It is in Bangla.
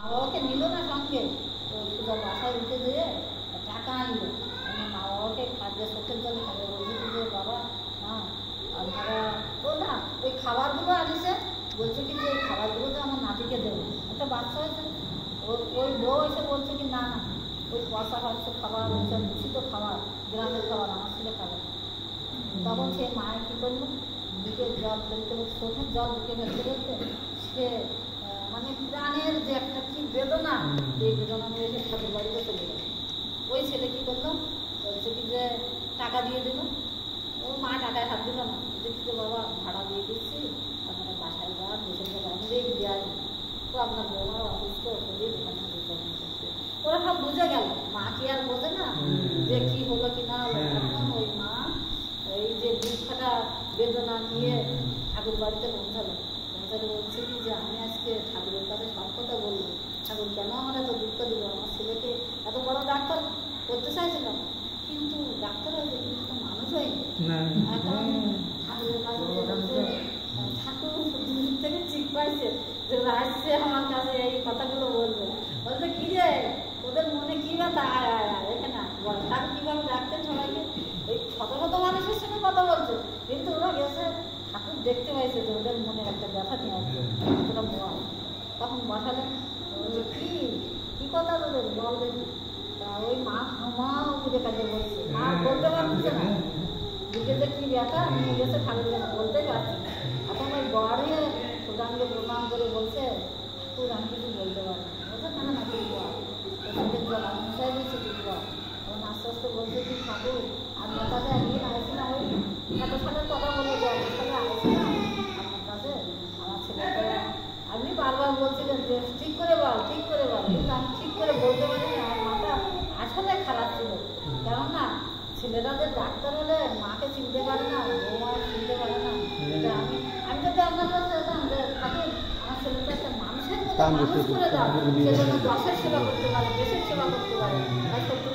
বাবাকে নিল না সঙ্গে, তো শুধু বাসায় উঠে দিয়ে টাকা আনলো। মা বাবাকে খাদ্যে চোখের জলে খাবে, বলছি যে বাবা মা আপনারা ও না ওই খাবারগুলো আনিছে, বলছে কি যে ওই খাবারগুলো তো আমার নাতিকে দেবো, একটা বাচ্চা হয়েছে। ওই বউ এসে বলছে কি না না ওই পয়সা হচ্ছে খাবার, ওইসব দূষিত খাবার, গ্রামের খাবার আমার ছেলে খাবে। তখন সে মায়ের কী করলো, বুকে জল ফেলতে ফেলতে, চোখের জল বুকে ফেলতে ফেলতে সে মানে প্রাণের যে একটা কি বেদনা, এই বেদনা নিয়ে সে ঠাকুর বাড়িতে চলে গেল। ওই ছেলে কী করলো, বলছে কি যে টাকা দিয়ে দিল। ও মা টাকায় হাত দিল না, যে কি বাবা ভাড়া দিয়ে দিচ্ছি, আপনারা বাসায় যান, দেশের যান, আমি দিয়ে আসবো, তো আপনার বৌমা অসুস্থ শরীর এখানে ওরা সব বুঝে গেল। মা কি আর বোঝে না যে কি হলো কি না হলো। এখন ওই মা এই যে দুঃখটা বেদনা নিয়ে ঠাকুর বাড়িতে পৌঁছালো। পৌঁছালে বলছে কি যে আমি আজকে ঠাকুরের কাছে সব কথা বলবো, ঠাকুর কেন আমার এত দুঃখ দিল, আমার ছেলেকে এত বড় ডাক্তার করতে চাইছিলাম, কিন্তু ডাক্তার হয়েছে কিন্তু তো মানুষ হয়নি। এখন ঠাকুরের কাছে বলছে, ঠাকুর দূর থেকে ঠিক পাইছে যে আসছে আমার কাছে এই কথাগুলো বলবে। বলছে কি রে ওদের মনে কি ব্যথা, আয় আয় আয় এখানে ঠাকুর কীভাবে ডাকতেন সবাইকে, এই শত শত মানুষের সঙ্গে কথা বলছে, কিন্তু ওরা গেছে ঠাকুর দেখতে পাইছে যে ওদের মনে একটা ব্যথা নিয়ে আসছে, ওটা বল। তখন বসালেন, কি কি কথা তোদের বল দেখি। তা ওই মা হামাও বুঝে কাজে বলছে, মা বলতে পারছে না, বুঝে যে কি ব্যথা নিয়ে গেছে ঠাকুর কাছে বলতে পারছে। এখন ওই বড়ে প্রধানকে প্রণাম করে বলছে ঠাকুর আমি কিছু বলতে পারি না। বলছে কেন না তুই বল, ওদের জল আমি মিশাই দিচ্ছি তুই বল। তখন আস্তে আস্তে বলছে কি ঠাকুর আপনার কাছে একদিন আসছিলাম, ওই এত সালের কথা বলে যে আপনার সাথে আসছিলাম আপনার কাছে, আমার ছেলেকে আপনি বারবার বলছিলেন যে ঠিক করে বল ঠিক করে বল, কিন্তু আমি ঠিক করে বলতে পারিনি, আমার মাথা আসলে খারাপ ছিল। কেননা ছেলেরা যে ডাক্তার হলে মাকে চিনতে পারে না, বৌমাকে চিনতে পারে না। আমি আমি যদি আপনার কাছে যেতাম যে ঠাকুর আমার ছেলেটা একটা মানুষের মতো মানুষ করে দাও, সে যেন দশের সেবা করতে পারে, দেশের সেবা করতে পারে, তাই সত্যি